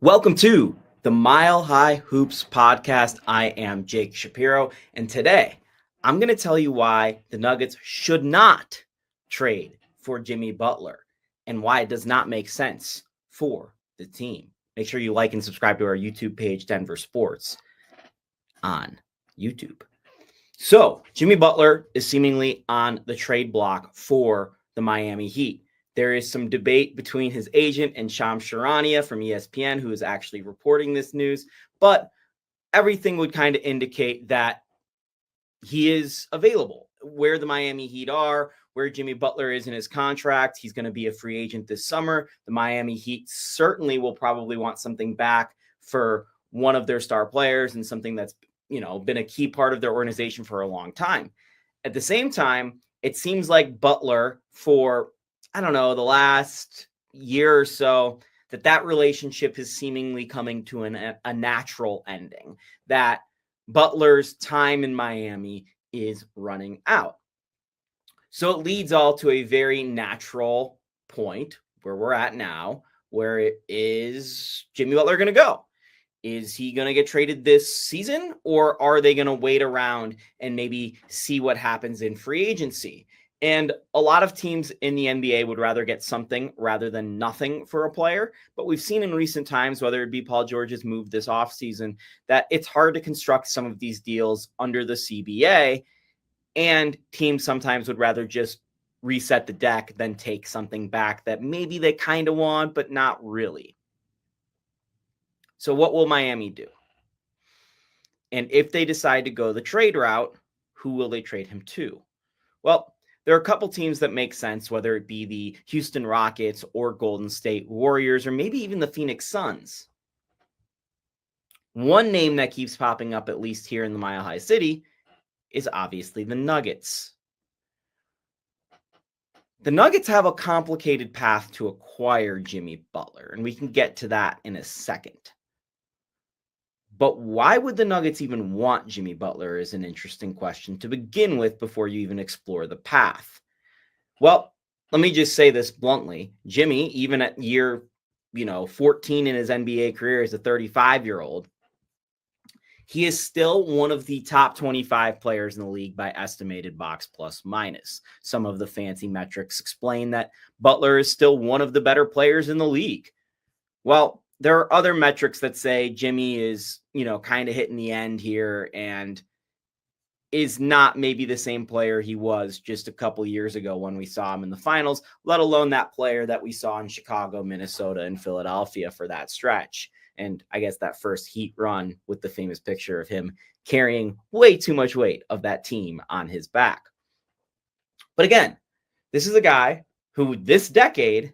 Welcome to the Mile High Hoops podcast. I am Jake Shapiro, and today I'm going to tell you why the Nuggets should not trade for Jimmy Butler and why it does not make sense for the team. Make sure you like and subscribe to our YouTube page, Denver Sports, on YouTube. So, Jimmy Butler is seemingly on the trade block for the Miami Heat. There is some debate between his agent and Shams Charania from ESPN, who is actually reporting this news, but everything would kind of indicate that he is available. Where the Miami Heat are, where Jimmy Butler is in his contract, he's going to be a free agent this summer. The Miami Heat certainly will probably want something back for one of their star players and something that's been a key part of their organization for a long time. At the same time, it seems like Butler, for the last year or so, that relationship is seemingly coming to a natural ending, that Butler's time in Miami is running out. So it leads all to a very natural point where we're at now, where it is Jimmy Butler going to go? Is he going to get traded this season, or are they going to wait around and maybe see what happens in free agency? And a lot of teams in the NBA would rather get something rather than nothing for a player. But we've seen in recent times, whether it be Paul George's move this offseason, that it's hard to construct some of these deals under the CBA. And teams sometimes would rather just reset the deck than take something back that maybe they kind of want, but not really. So what will Miami do? And if they decide to go the trade route, who will they trade him to? Well, there are a couple teams that make sense, whether it be the Houston Rockets or Golden State Warriors, or maybe even the Phoenix Suns. One name that keeps popping up, at least here in the Mile High City, is obviously the Nuggets. The Nuggets have a complicated path to acquire Jimmy Butler, and we can get to that in a second. But why would the Nuggets even want Jimmy Butler is an interesting question to begin with before you even explore the path. Well, let me just say this bluntly. Jimmy, even at year 14 in his NBA career as a 35-year-old, he is still one of the top 25 players in the league by estimated box plus minus. Some of the fancy metrics explain that Butler is still one of the better players in the league. Well, there are other metrics that say Jimmy is, kind of hitting the end here and is not maybe the same player he was just a couple years ago when we saw him in the finals, let alone that player that we saw in Chicago, Minnesota, and Philadelphia for that stretch. And I guess that first Heat run with the famous picture of him carrying way too much weight of that team on his back. But again, this is a guy who this decade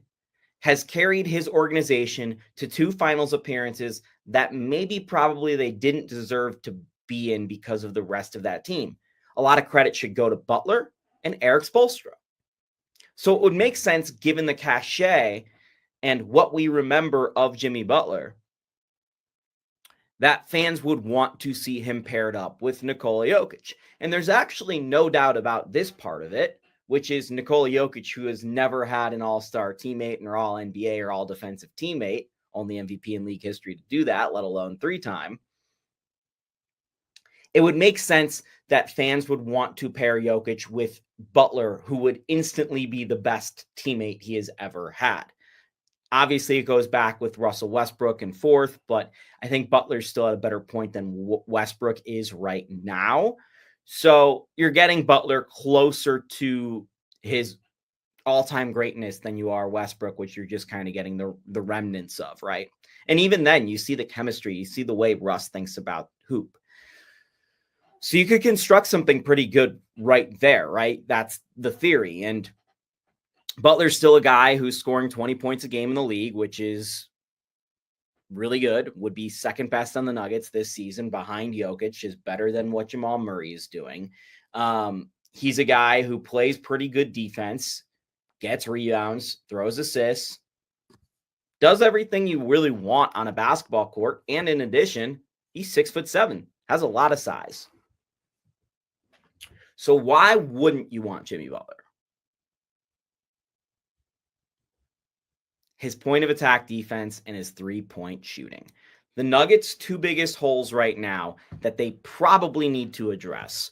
has carried his organization to two finals appearances that maybe probably they didn't deserve to be in because of the rest of that team. A lot of credit should go to Butler and Eric Spoelstra. So it would make sense, given the cachet and what we remember of Jimmy Butler, that fans would want to see him paired up with Nikola Jokic. And there's actually no doubt about this part of it, which is Nikola Jokic, who has never had an all-star teammate or all-NBA or all-defensive teammate, only MVP in league history to do that, let alone 3-time. It would make sense that fans would want to pair Jokic with Butler, who would instantly be the best teammate he has ever had. Obviously, it goes back with Russell Westbrook and forth, but I think Butler's still at a better point than Westbrook is right now. So you're getting Butler closer to his all-time greatness than you are Westbrook, which you're just kind of getting the remnants of, right? And even then, you see the chemistry, you see the way Russ thinks about hoop. So you could construct something pretty good right there, right? That's the theory. And Butler's still a guy who's scoring 20 points a game in the league, which is really good, would be second best on the Nuggets this season behind Jokic, is better than what Jamal Murray is doing. He's a guy who plays pretty good defense, gets rebounds, throws assists, does everything you really want on a basketball court. And in addition, he's 6'7", has a lot of size. So why wouldn't you want Jimmy Butler? his point of attack defense, and his three-point shooting. The Nuggets' two biggest holes right now that they probably need to address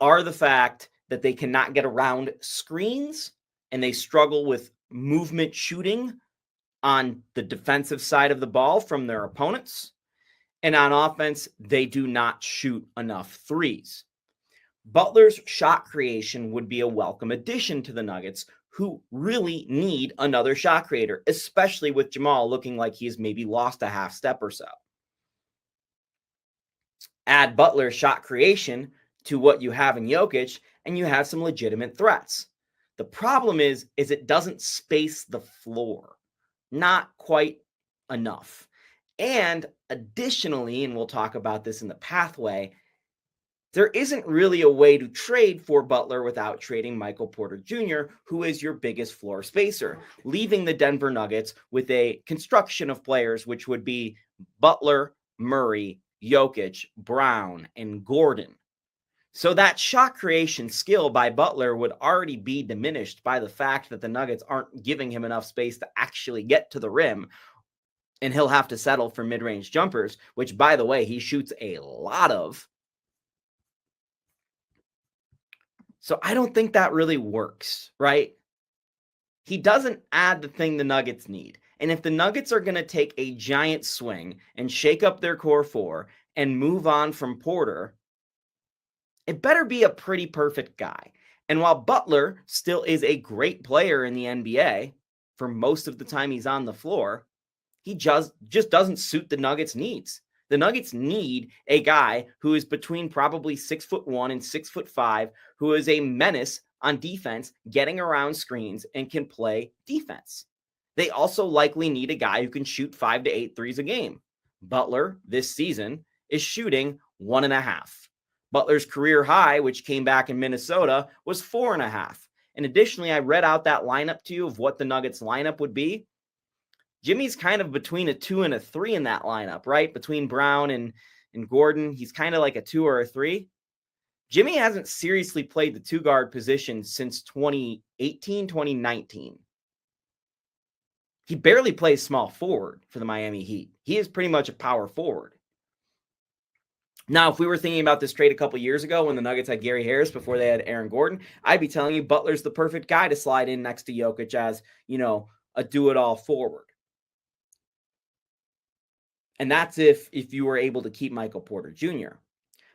are the fact that they cannot get around screens and they struggle with movement shooting on the defensive side of the ball from their opponents. And on offense, they do not shoot enough threes. Butler's shot creation would be a welcome addition to the Nuggets, who really need another shot creator, especially with Jamal looking like he's maybe lost a half step or so. Add Butler's shot creation to what you have in Jokic, and you have some legitimate threats. The problem is it doesn't space the floor. Not quite enough. And additionally, and we'll talk about this in the pathway, there isn't really a way to trade for Butler without trading Michael Porter Jr., who is your biggest floor spacer, leaving the Denver Nuggets with a construction of players, which would be Butler, Murray, Jokic, Brown, and Gordon. So that shot creation skill by Butler would already be diminished by the fact that the Nuggets aren't giving him enough space to actually get to the rim, and he'll have to settle for mid-range jumpers, which, by the way, he shoots a lot of. So I don't think that really works, right? He doesn't add the thing the Nuggets need. And if the Nuggets are going to take a giant swing and shake up their core four and move on from Porter, it better be a pretty perfect guy. And while Butler still is a great player in the NBA for most of the time he's on the floor, he just doesn't suit the Nuggets' needs. The Nuggets need a guy who is between probably 6'1" and 6'5", who is a menace on defense, getting around screens and can play defense. They also likely need a guy who can shoot 5 to 8 threes a game. Butler this season is shooting 1.5. Butler's career high, which came back in Minnesota, was 4.5. And additionally, I read out that lineup to you of what the Nuggets lineup would be. Jimmy's kind of between a 2 and a 3 in that lineup, right? Between Brown and Gordon, he's kind of like a 2 or a 3. Jimmy hasn't seriously played the two-guard position since 2018, 2019. He barely plays small forward for the Miami Heat. He is pretty much a power forward. Now, if we were thinking about this trade a couple years ago when the Nuggets had Gary Harris before they had Aaron Gordon, I'd be telling you Butler's the perfect guy to slide in next to Jokic as, a do-it-all forward. And that's if you were able to keep Michael Porter Jr.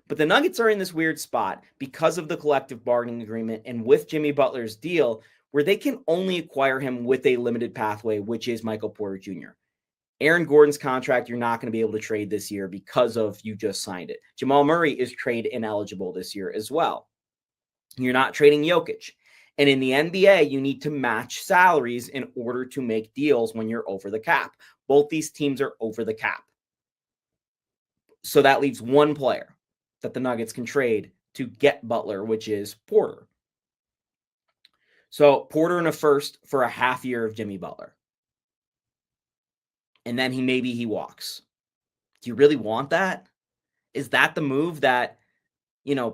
But the Nuggets are in this weird spot because of the collective bargaining agreement and with Jimmy Butler's deal where they can only acquire him with a limited pathway, which is Michael Porter Jr. Aaron Gordon's contract, you're not going to be able to trade this year because of you just signed it. Jamal Murray is trade ineligible this year as well. You're not trading Jokic. And in the NBA, you need to match salaries in order to make deals when you're over the cap. Both these teams are over the cap. So that leaves one player that the Nuggets can trade to get Butler, which is Porter. So Porter in a first for a half year of Jimmy Butler. And then he walks. Do you really want that? Is that the move that,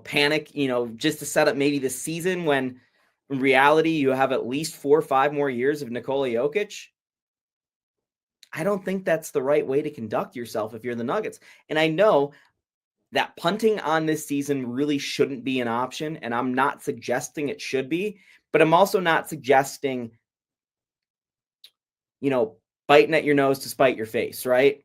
panic, just to set up maybe the season when in reality you have at least 4 or 5 more years of Nikola Jokic? I don't think that's the right way to conduct yourself if you're the Nuggets. And I know that punting on this season really shouldn't be an option, and I'm not suggesting it should be, but I'm also not suggesting, biting at your nose to spite your face, right?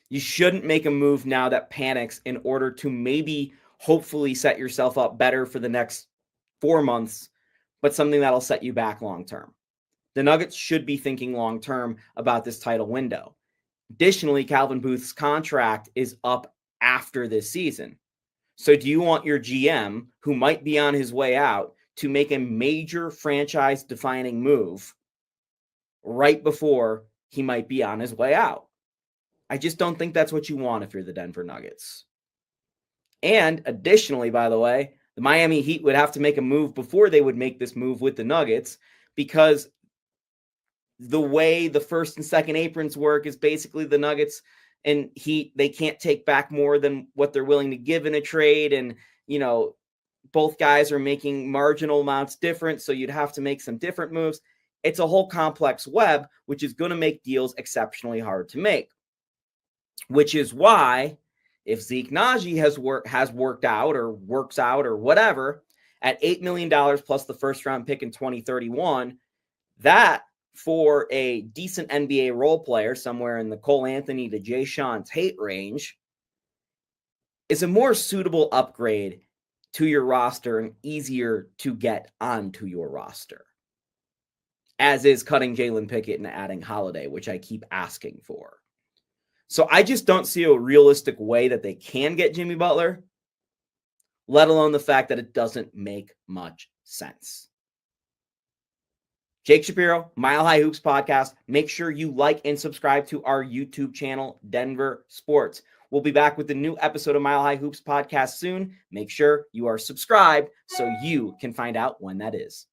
You shouldn't make a move now that panics in order to maybe hopefully set yourself up better for the next 4 months, but something that'll set you back long term. The Nuggets should be thinking long term about this title window. Additionally, Calvin Booth's contract is up after this season. So do you want your GM, who might be on his way out, to make a major franchise-defining move right before he might be on his way out? I just don't think that's what you want if you're the Denver Nuggets. And additionally, by the way, the Miami Heat would have to make a move before they would make this move with the Nuggets, because the way the first and second aprons work is basically the Nuggets and Heat, they can't take back more than what they're willing to give in a trade. And, both guys are making marginal amounts different, so you'd have to make some different moves. It's a whole complex web, which is going to make deals exceptionally hard to make. Which is why if Zeke Naji has worked out or works out or whatever at $8 million plus the first round pick in 2031, that for a decent NBA role player somewhere in the Cole Anthony to Jay Sean Tate range is a more suitable upgrade to your roster and easier to get onto your roster, as is cutting Jalen Pickett and adding Holiday, which I keep asking for. So I just don't see a realistic way that they can get Jimmy Butler, let alone the fact that it doesn't make much sense. Jake Shapiro, Mile High Hoops Podcast. Make sure you like and subscribe to our YouTube channel, Denver Sports. We'll be back with a new episode of Mile High Hoops Podcast soon. Make sure you are subscribed so you can find out when that is.